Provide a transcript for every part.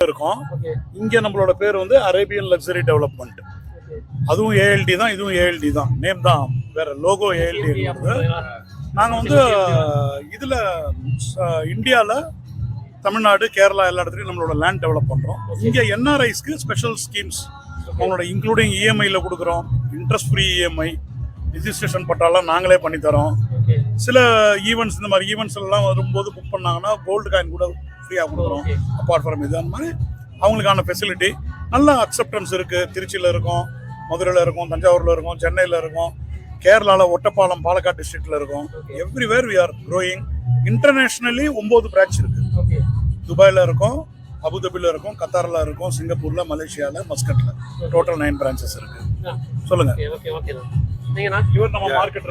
இருக்கும். இங்க நம்மளோட பேர் வந்து அரேபியன் லக்ஸரி டெவலப்மெண்ட். அதுவும் ஏஎல்டி தான், இதுவும் ஏஎல்டி தான். நேம் தான் வேற, லோகோ ஏஎல்டி இருக்குது. நாங்கள் வந்து இதில் இந்தியாவில் தமிழ்நாடு, கேரளா எல்லா இடத்துலையும் நம்மளோட லேண்ட் டெவலப் பண்ணுறோம். இங்கே என்ஆர்ஐஸ்க்கு ஸ்பெஷல் ஸ்கீம்ஸ் அவங்களோட இன்க்ளூடிங் இஎம்ஐயில் கொடுக்குறோம். இன்ட்ரெஸ்ட் ஃப்ரீ இஎம்ஐ, ரிஜிஸ்ட்ரேஷன் பட்டாலாம் நாங்களே பண்ணித்தரோம். சில ஈவெண்ட்ஸ், இந்த மாதிரி ஈவெண்ட்ஸ் எல்லாம் வரும்போது புக் பண்ணாங்கன்னா கோல்டு காயின் கூட ஃப்ரீயாக கொடுக்குறோம். அப்பார்ட் ஃப்ரம் இது அந்த மாதிரி அவங்களுக்கான ஃபெசிலிட்டி நல்ல அக்செப்டன்ஸ் இருக்குது. திருச்சியில் இருக்கும், மதுரையில் இருக்கும், தஞ்சாவூரில் இருக்கும், சென்னையில் இருக்கும், கேரளாவில் ஒட்டப்பாலம், பாலக்காடு டிஸ்ட்ரிக்டில் இருக்கும். Everywhere we are growing. Internationally 9 branch இருக்குது. துபாயில் இருக்கும், அபுதாபியில் இருக்கும், கத்தாரில் இருக்கும், சிங்கப்பூரில், மலேசியாவில், மஸ்கட்டில். டோட்டல் 9 பிரான்ச்சஸ் இருக்குது. சொல்லுங்கள். இவர் நம்ம மார்க்கெட்.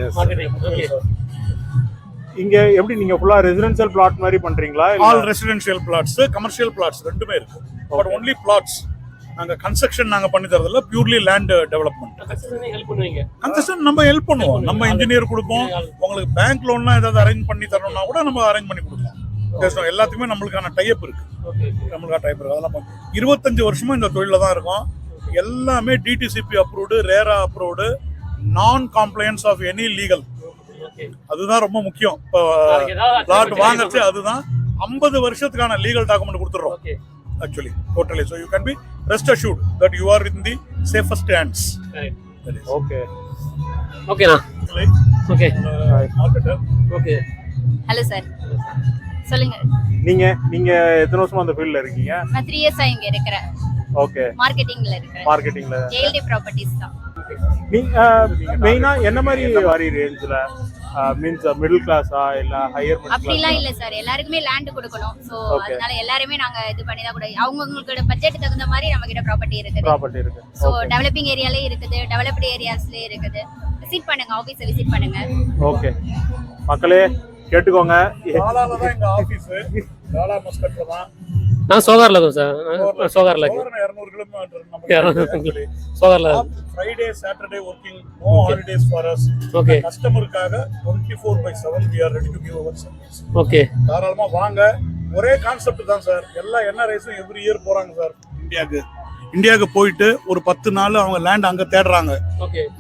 இங்க எப்படி நீங்க ஃபுல்லா ரெசிடென்ஷியல் பிளாட் மாதிரி பண்றீங்களா? All residential plots, commercial plots ரெண்டுமே இருக்கு. But only plots. நாங்க கன்ஸ்ட்ரக்ஷன் நாங்க பண்ணி தரதில்ல, பியூர்லி லேண்ட் டெவலப்மெண்ட். கன்ஸ்ட்ரக்ஷன் நம்ம ஹெல்ப் பண்ணுவோம், நம்ம இன்ஜினியர் கொடுப்போம். உங்களுக்கு பேங்க் லோன்லாம் ஏதாவது அரேஞ்ச் பண்ணி தரணும்னா கூட நம்ம அரேஞ்ச் பண்ணி கொடுப்போம். எல்லாத்துக்குமே நம்மளுக்கான டைப் இருக்கு. நம்மளுக்கான டைப் இருக்கு. அதெல்லாம் 25 வருஷமா இந்த தொழில தான் இருக்கும். எல்லாமே டிடிசிபி அப்ரூவ்டு, ரேரா அப்ரூவ்டு, நான் காம்ப்ளையன்ஸ் ஆஃப் எனி லீகல். அதுதான் ரொம்ப முக்கியம். இப்போ பிளாட் வாங்குறது அதுதான். 50 வருஷத்துக்கான லீகல் டாக்குமெண்ட் கொடுத்துறோம் actually totally, so you can be rest assured that you are in the safest hands. Okay na okay marketer. Okay, hello sir, சொல்லுங்க. நீங்க எத்தனை வருஷமா அந்த ஃபீல்ட்ல இருக்கீங்க? நான் 3 இயர்ஸா இங்க இருக்கறேன். ஓகே, மார்க்கெட்டிங்ல இருக்கேன். மார்க்கெட்டிங்ல JLD ப்ராப்பர்ட்டீஸ் தான். நீங்க மெயினா என்ன மாதிரி ரேஞ்ச்ல மீன்ஸ் மிடில் கிளாஸா இல்ல ஹையர் மிடில் கிளாஸ்? அப்படிலாம் இல்ல சார், எல்லாருக்குமே லேண்ட் கொடுக்கணும். சோ அதனால எல்லாரும் நாங்க இது பண்ணி தான் கூட அவங்கவங்களோட பட்ஜெட் தகுந்த மாதிரி நம்ம கிட்ட ப்ராப்பர்ட்டி இருக்கு. சோ டெவலப்பிங் ஏரியாலயே இருக்குது, டெவலப்டு ஏரியாஸ்லயே இருக்குது. விசிட் பண்ணுங்க, ஆபீஸ் விசிட் பண்ணுங்க. ஓகே மக்களே கேட்டுக்கோங்க. தாலால தான் எங்க ஆபீஸ். தாலா மஸ்கட்ல தான். நான் சோகார்ல இருக்கேன் சார். சோகார்ல 200 கிலோமீட்டர் நம்ம சோகார்ல. Friday Saturday working, no holidays for us. Okay, கஸ்டமருக்காக 24/7 we are ready to give our service. Okay, தாராளமா வாங்க. ஒரே கான்செப்ட் தான் சார். எல்லா என்ஆர்ஐஸும் எவ்ரி இயர் போறாங்க சார் இந்தியாவுக்கு போயிட்டு ஒரு 10 நாள் அவங்க லேண்ட் அங்க தேடுறாங்க.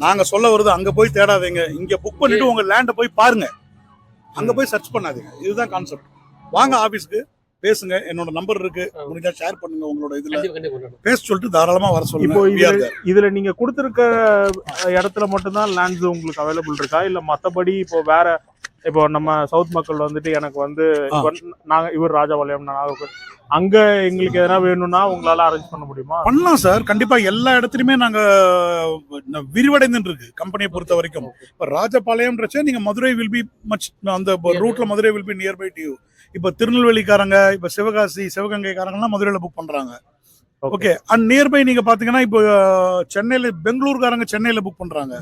நாங்க சொல்ல வருது, அங்க போய் தேடாதீங்க, இங்க புக் பண்ணிட்டு உங்க லேண்ட போய் பாருங்க, அங்க போய் சர்ச் பண்ணாதீங்க. இதுதான் கான்செப்ட். வாங்க ஆபீஸ்க்கு, பேசுங்க. என்னோட நம்பர் இருக்கு, முடிஞ்சா ஷேர் பண்ணுங்க. உங்களோட இதுல பேச சொல்லிட்டு தாராளமா வர சொல்லுங்க. இப்போ இதுல நீங்க கொடுத்திருக்க இடத்துல மட்டும் தான் லேண்ட்ஸ் உங்களுக்கு அவைலபிள் இருக்கா, இல்ல மத்தபடி இப்போ வேற, இப்போ நம்ம சவுத் மக்கள் வந்துட்டு எனக்கு வந்து நாங்க இவர் ராஜபாளையம் அங்க எங்களுக்கு எதனா வேணும்னா உங்களால அரேஞ்ச் பண்ண முடியுமா? பண்ணலாம் சார், கண்டிப்பா. எல்லா இடத்துலயுமே நாங்க விரிவடைந்துட்டு இருக்கு கம்பெனியை பொறுத்த வரைக்கும். இப்ப ராஜபாளையம்ன்றச்சே நீங்க மதுரை வில் பி மச், அந்த ரூட்ல Madurai will be nearby to you. இப்ப திருநெல்வேலிக்காரங்க, இப்ப சிவகாசி, சிவகங்கைக்காரங்கலாம் மதுரையில புக் பண்றாங்க. ஓகே, அண்ட் நியர்பை நீங்க பாத்தீங்கன்னா இப்போ சென்னையில, பெங்களூர்காரங்க சென்னையில புக் பண்றாங்க.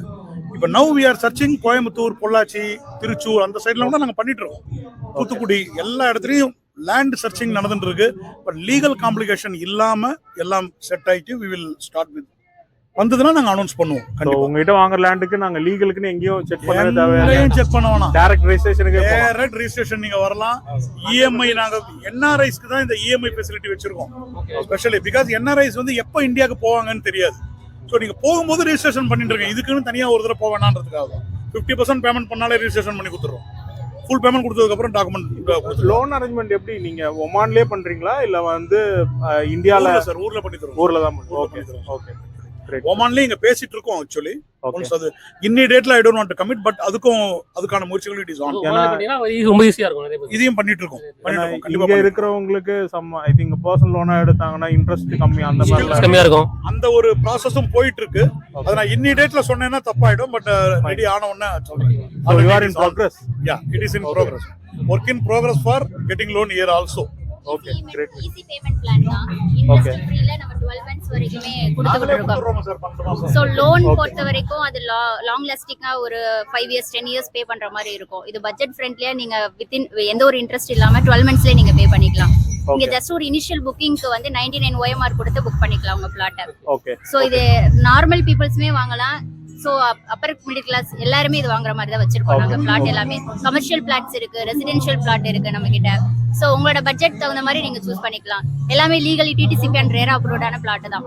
இப்ப now we are searching Coimbatore, Pollachi, Thrissur அந்த சைட்ல கூட நாங்க பண்ணிட்டு இருக்கோம். தூத்துக்குடி எல்லா இடத்துலயும் லேண்ட் சர்ச்சிங் நடந்துட்டு இருக்கு. பட் லீகல் காம்ப்ளிகேஷன் இல்லாம எல்லாம் செட் ஆயிட்டு we will start with வந்ததுன்னா நாங்க அனௌன்ஸ் பண்ணுவோம். கண்டிப்பா உங்ககிட்ட வாங்குற லேண்டுக்கு நாங்க லீகலுக்குன்னு எங்கேயும் செக் பண்ணவே தேவையில்லை. செக் பண்ண வேணாம். டைரக்ட் ரெஜிஸ்ட்ரேஷனுக்கு, டைரக்ட் ரெஜிஸ்ட்ரேஷன் நீங்க வரலாம். இஎம்ஐ நாங்க என்ஆர்ஐஸ்க்கு தான் இந்த இஎம்ஐ ஃபெசிலிட்டி வச்சிருக்கோம் ஸ்பெஷலி. பிகாஸ் என்ஆர்ஐஸ் வந்து எப்போ இந்தியாவுக்கு போவாங்கன்னு தெரியாது. ஸோ நீங்க போகும்போது ரெஜிஸ்ட்ரேஷன் பண்ணிட்டு இருக்கேன். இதுக்குன்னு தனியா ஒரு தடவை போக வேணான்றதுக்காக தான் 50% பேமெண்ட் பண்ணாலே ரெஜிஸ்ட்ரேஷன் பண்ணி கொடுத்துருவோம். ஃபுல் பேமெண்ட் கொடுத்ததுக்கு அப்புறம் டாக்குமெண்ட். லோன் அரேஞ்ச்மெண்ட் எப்படி நீங்க ஒமான்லயே பண்றீங்களா இல்ல வந்து இந்தியால? சார் ஊர்ல பண்ணி தரோம். ஊர்ல தான். ஓகே ஓகே, ஒமான்லயே இங்க பேசிட்டு இருக்கோம் ஆக்சுவலி. அது immediately I don't want to commit, but அதுக்கான முயற்சிகள் இட் இஸ் ஆன். ரொம்ப ஈஸியா இருக்கும். இதையும் பண்ணிட்டு இருக்கோம். இங்க இருக்கிறவங்களுக்கு சம் ஐ திங்க் பர்சனல் லோனா எடுத்தாங்கன்னா இன்ட்ரெஸ்ட் கம்மி, அந்த மாதிரி கம்மியா இருக்கும். அந்த ஒரு ப்ராசஸும் போயிட்டு இருக்கு. அத நான் இமிடியேட்ல சொன்னேன்னா தப்பாயிடும். பட் ரெடி ஆன உடனே சொல்றேன். You are in progress. Yeah, it is in progress. Work in progress for getting loan here also. Okay, great. Easy payment plan தான். இன்ட்ரெஸ்ட் ஃப்ரீல நம்ம 12 months வரைக்குமே கொடுத்துட்டு இருக்கோம். சோ லோன் பொறுத்த வரைக்கும் அது லாங் லாஸ்டிங்கா ஒரு 5 years 10 years பே பண்ற மாதிரி இருக்கும். இது பட்ஜெட் ஃப்ரெண்ட்லியா நீங்க வித்தின் எந்த ஒரு இன்ட்ரெஸ்ட் இல்லாம 12 monthsலயே நீங்க பே பண்ணிக்கலாம். நீங்க ஜஸ்ட் ஒரு இனிஷியல் புக்கிங்க்கு வந்து 99 OMR கொடுத்து புக் பண்ணிக்கலாம் உங்க பிளாட்டை. ஓகே, சோ இது நார்மல் பீப்பிள்ஸ்மே வாங்கலாம், ஸோ அப்பர் மிடில் கிளாஸ் எல்லாருமே இது வாங்குற மாதிரி தான் வச்சிருக்கோம் நாங்க பிளாட் எல்லாமே. கமர்ஷியல் பிளாட்ஸ் இருக்கு, ரெசிடென்ஷியல் பிளாட் இருக்கு நம்ம கிட்ட. ஸோ உங்களோட பட்ஜெட் தகுந்த மாதிரி நீங்க சூஸ் பண்ணிக்கலாம். எல்லாமே லீகலி டிடிசிபி அண்ட் ரேரா அப்ரூவ்டான பிளாட் தான்.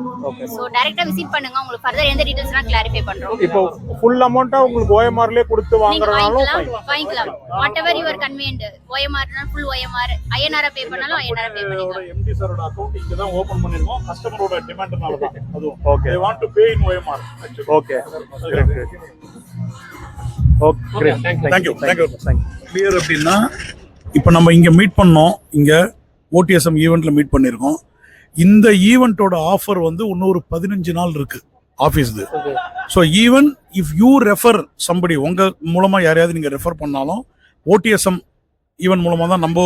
ஸோ டைரக்டா விசிட் பண்ணுங்க, உங்களுக்கு ஃபர்தர் எந்த டீடைல்ஸ்லாம் கிளாரிஃபை பண்றோம். இப்போ ஃபுல் அமௌண்ட்டா உங்களுக்கு ஓஎம்ஆர்லயே கொடுத்து நீங்க வாங்குறதாலும் வாங்கிக்கலாம். Whatever your convenient. ஓஎம்ஆர்னா ஃபுல் ஓஎம்ஆர், ஐஎன்ஆர் பே பண்ணாலும் ஐஎன்ஆர் பே பண்ணிக்கலாம். எம்டி சாரோட அக்கவுண்ட் இங்க தான் ஓபன் பண்ணிருக்கோம். கஸ்டமரோட டிமாண்ட்னால தான் அதுவும். Okay they want to pay in OMR actually. Okay okay thank you clear அப்படினா இப்போ நம்ம இங்க மீட் பண்ணோம். இங்க OTSM ஈவென்ட்ல மீட் பண்ணிருக்கோம். இந்த ஈவென்ட்டோட ஆஃபர் வந்து இன்னொரு 15 நாள் இருக்கு ஆஃபீஸ்து. So even if you refer somebody, உங்க மூலமா யாரையாவது நீங்க ரெஃபர் பண்ணாலும் OTSM ஈவென்ட் மூலமா தான் நம்ம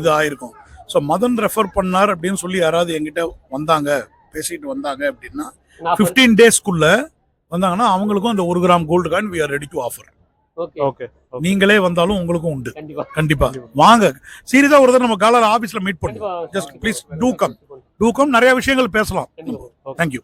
இது ஆயிருக்கும். ஸோ மதன் ரெஃபர் பண்ணார் அப்படின்னு சொல்லி யாராவது எங்கிட்ட வந்தாங்க, பேசிட்டு வந்தாங்க அப்படின்னா 15 டேஸ்க்குள்ள வந்தாங்கன்னா அவங்களுக்கும் அந்த 1 gram gold coin we are ready to offer. Okay நீங்களே வந்தாலும் உங்களுக்கும் உண்டு. கண்டிப்பா வாங்க. சீரியஸா ஒரு தடவை நம்ம காலர் ஆபீஸ்ல மீட் பண்ணுவோம். ஜஸ்ட் ப்ளீஸ் டூ கம் நிறைய விஷயங்கள் பேசலாம். தேங்க்யூ.